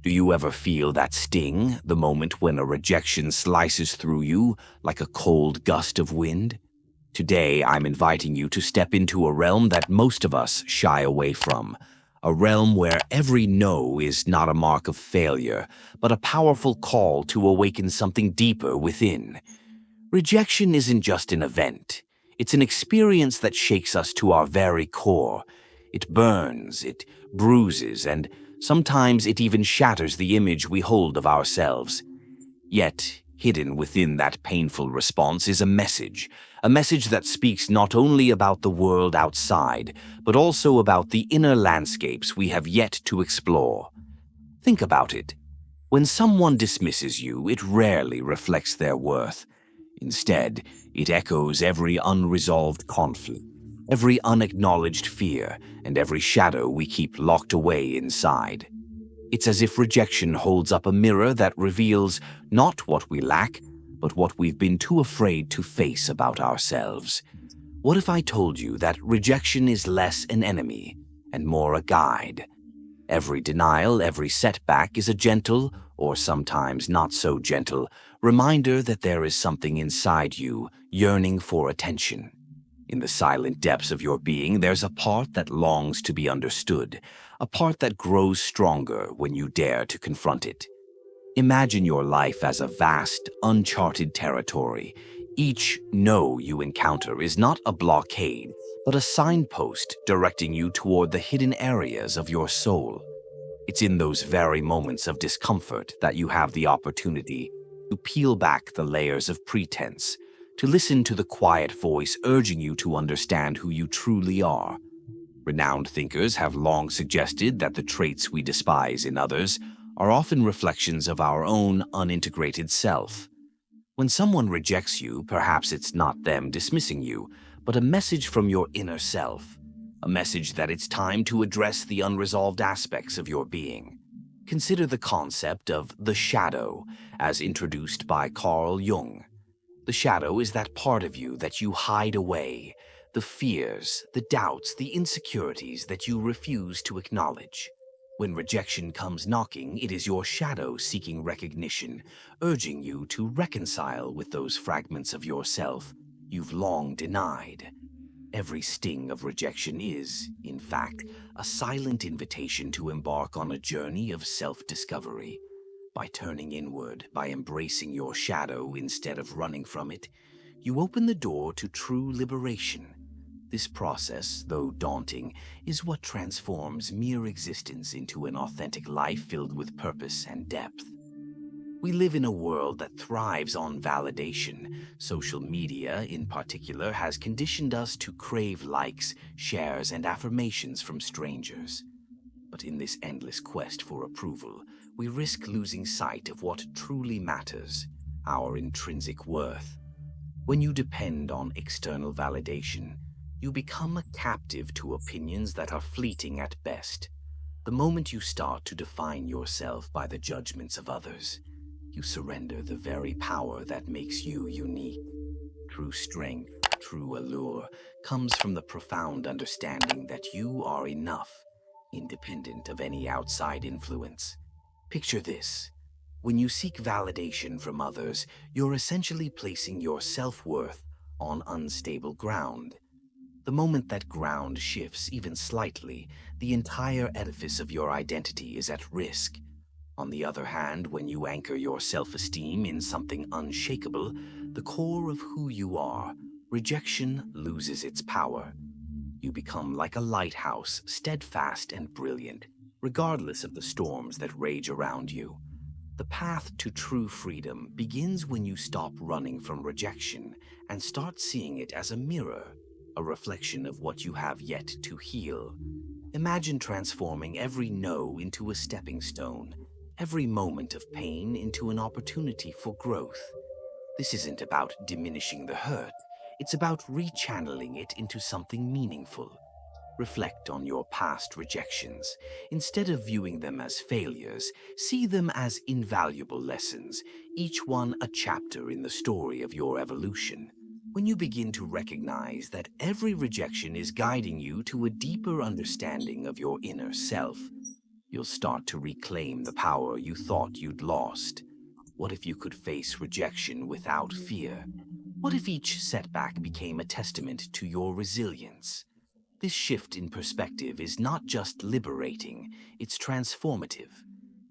Do you ever feel that sting, the moment when a rejection slices through you like a cold gust of wind? Today, I'm inviting you to step into a realm that most of us shy away from, a realm where every no is not a mark of failure, but a powerful call to awaken something deeper within. Rejection isn't just an event. It's an experience that shakes us to our very core. It burns, it bruises, and sometimes it even shatters the image we hold of ourselves. Yet, hidden within that painful response is a message that speaks not only about the world outside, but also about the inner landscapes we have yet to explore. Think about it. When someone dismisses you, it rarely reflects their worth. Instead, it echoes every unresolved conflict, every unacknowledged fear, and every shadow we keep locked away inside. It's as if rejection holds up a mirror that reveals not what we lack, but what we've been too afraid to face about ourselves. What if I told you that rejection is less an enemy and more a guide? Every denial, every setback is a gentle, or sometimes not so gentle, reminder that there is something inside you yearning for attention. In the silent depths of your being, there's a part that longs to be understood, a part that grows stronger when you dare to confront it. Imagine your life as a vast, uncharted territory. Each no you encounter is not a blockade, but a signpost directing you toward the hidden areas of your soul. It's in those very moments of discomfort that you have the opportunity to peel back the layers of pretense, to listen to the quiet voice urging you to understand who you truly are. Renowned thinkers have long suggested that the traits we despise in others are often reflections of our own unintegrated self. When someone rejects you, perhaps it's not them dismissing you, but a message from your inner self, a message that it's time to address the unresolved aspects of your being. Consider the concept of the shadow, as introduced by Carl Jung. The shadow is that part of you that you hide away, the fears, the doubts, the insecurities that you refuse to acknowledge. When rejection comes knocking, it is your shadow seeking recognition, urging you to reconcile with those fragments of yourself you've long denied. Every sting of rejection is, in fact, a silent invitation to embark on a journey of self-discovery. By turning inward, by embracing your shadow instead of running from it, you open the door to true liberation. This process, though daunting, is what transforms mere existence into an authentic life filled with purpose and depth. We live in a world that thrives on validation. Social media, in particular, has conditioned us to crave likes, shares, and affirmations from strangers. But in this endless quest for approval, we risk losing sight of what truly matters, our intrinsic worth. When you depend on external validation, you become a captive to opinions that are fleeting at best. The moment you start to define yourself by the judgments of others, you surrender the very power that makes you unique. True strength, true allure, comes from the profound understanding that you are enough, independent of any outside influence. Picture this. When you seek validation from others, you're essentially placing your self-worth on unstable ground. The moment that ground shifts even slightly, the entire edifice of your identity is at risk. On the other hand, when you anchor your self-esteem in something unshakable, the core of who you are, rejection loses its power. You become like a lighthouse, steadfast and brilliant, regardless of the storms that rage around you. The path to true freedom begins when you stop running from rejection and start seeing it as a mirror, a reflection of what you have yet to heal. Imagine transforming every no into a stepping stone, every moment of pain into an opportunity for growth. This isn't about diminishing the hurt, it's about rechanneling it into something meaningful. Reflect on your past rejections. Instead of viewing them as failures, see them as invaluable lessons, each one a chapter in the story of your evolution. When you begin to recognize that every rejection is guiding you to a deeper understanding of your inner self, You'll start to reclaim the power you thought you'd lost. What if you could face rejection without fear? What if each setback became a testament to your resilience? This shift in perspective is not just liberating, it's transformative.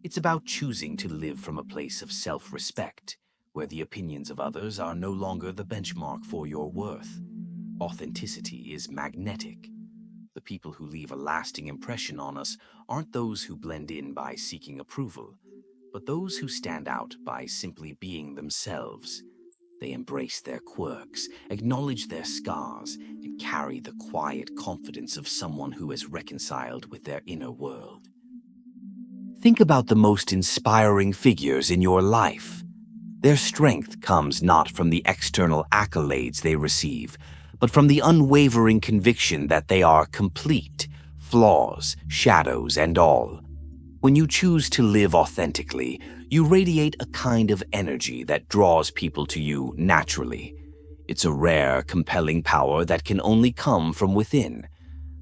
It's about choosing to live from a place of self-respect, where the opinions of others are no longer the benchmark for your worth. Authenticity is magnetic. The people who leave a lasting impression on us aren't those who blend in by seeking approval, but those who stand out by simply being themselves. They embrace their quirks, acknowledge their scars, and carry the quiet confidence of someone who has reconciled with their inner world. Think about the most inspiring figures in your life. Their strength comes not from the external accolades they receive, but from the unwavering conviction that they are complete, flaws, shadows, and all. When you choose to live authentically, you radiate a kind of energy that draws people to you naturally. It's a rare, compelling power that can only come from within.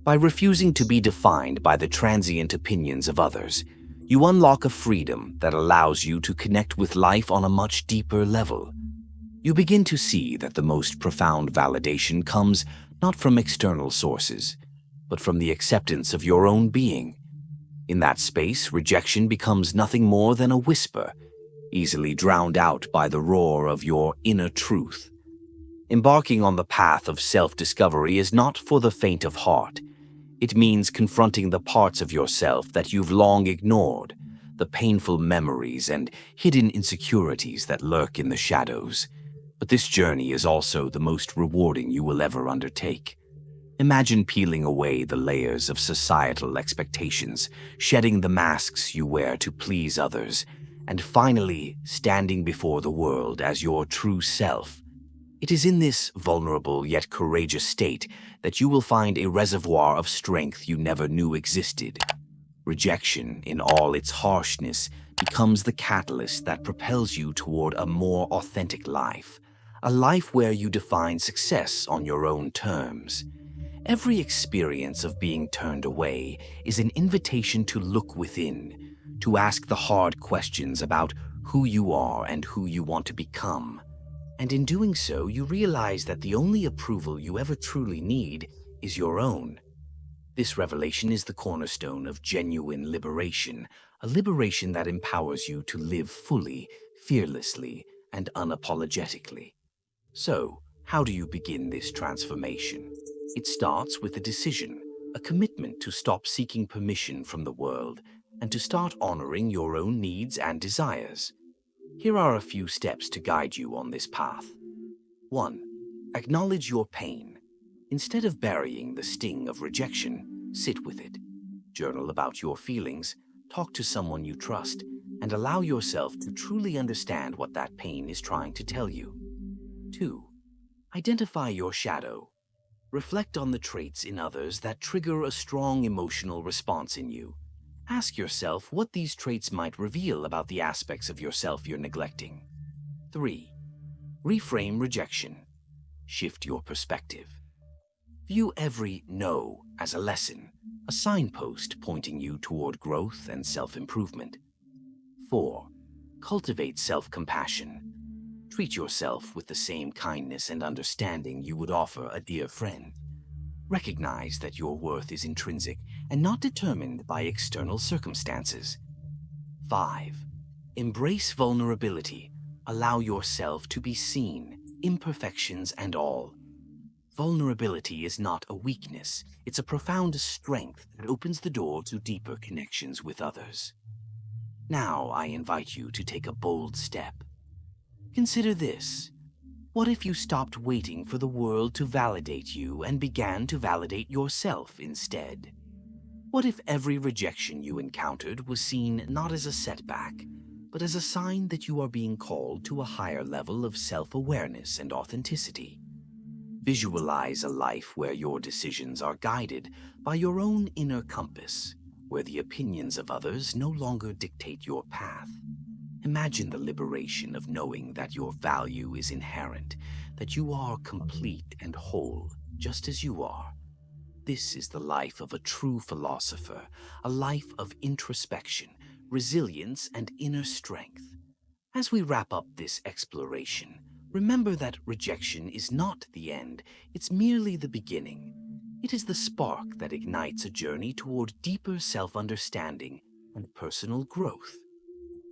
By refusing to be defined by the transient opinions of others, you unlock a freedom that allows you to connect with life on a much deeper level. You begin to see that the most profound validation comes not from external sources, but from the acceptance of your own being. In that space, rejection becomes nothing more than a whisper, easily drowned out by the roar of your inner truth. Embarking on the path of self-discovery is not for the faint of heart. It means confronting the parts of yourself that you've long ignored, the painful memories and hidden insecurities that lurk in the shadows. But this journey is also the most rewarding you will ever undertake. Imagine peeling away the layers of societal expectations, shedding the masks you wear to please others, and finally standing before the world as your true self. It is in this vulnerable yet courageous state that you will find a reservoir of strength you never knew existed. Rejection, in all its harshness, becomes the catalyst that propels you toward a more authentic life, a life where you define success on your own terms. Every experience of being turned away is an invitation to look within, to ask the hard questions about who you are and who you want to become. And in doing so, you realize that the only approval you ever truly need is your own. This revelation is the cornerstone of genuine liberation, a liberation that empowers you to live fully, fearlessly, and unapologetically. So, how do you begin this transformation? It starts with a decision, a commitment to stop seeking permission from the world and to start honoring your own needs and desires. Here are a few steps to guide you on this path. 1. Acknowledge your pain. Instead of burying the sting of rejection, sit with it. Journal about your feelings, talk to someone you trust, and allow yourself to truly understand what that pain is trying to tell you. 2. Identify your shadow. Reflect on the traits in others that trigger a strong emotional response in you. Ask yourself what these traits might reveal about the aspects of yourself you're neglecting. 3. Reframe rejection. Shift your perspective. View every no as a lesson, a signpost pointing you toward growth and self-improvement. 4. Cultivate self-compassion. Treat yourself with the same kindness and understanding you would offer a dear friend. Recognize that your worth is intrinsic and not determined by external circumstances. 5. Embrace vulnerability. Allow yourself to be seen, imperfections and all. Vulnerability is not a weakness, it's a profound strength that opens the door to deeper connections with others. Now I invite you to take a bold step. Consider this. What if you stopped waiting for the world to validate you and began to validate yourself instead? What if every rejection you encountered was seen not as a setback, but as a sign that you are being called to a higher level of self-awareness and authenticity? Visualize a life where your decisions are guided by your own inner compass, where the opinions of others no longer dictate your path. Imagine the liberation of knowing that your value is inherent, that you are complete and whole, just as you are. This is the life of a true philosopher, a life of introspection, resilience, and inner strength. As we wrap up this exploration, remember that rejection is not the end, it's merely the beginning. It is the spark that ignites a journey toward deeper self-understanding and personal growth.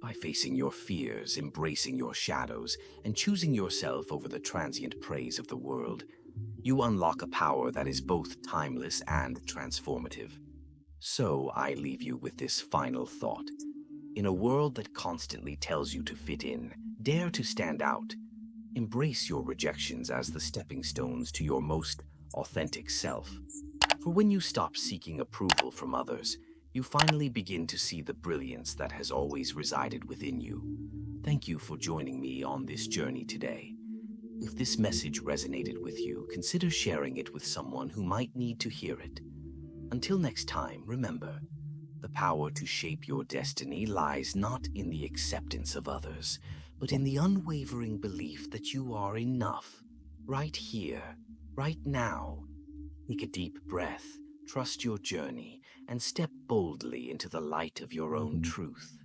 By facing your fears, embracing your shadows, and choosing yourself over the transient praise of the world, you unlock a power that is both timeless and transformative. So I leave you with this final thought. In a world that constantly tells you to fit in, dare to stand out. Embrace your rejections as the stepping stones to your most authentic self. For when you stop seeking approval from others, you finally begin to see the brilliance that has always resided within you. Thank you for joining me on this journey today. If this message resonated with you, consider sharing it with someone who might need to hear it. Until next time, remember, the power to shape your destiny lies not in the acceptance of others, but in the unwavering belief that you are enough, right here, right now. Take a deep breath, trust your journey, and step boldly into the light of your own truth.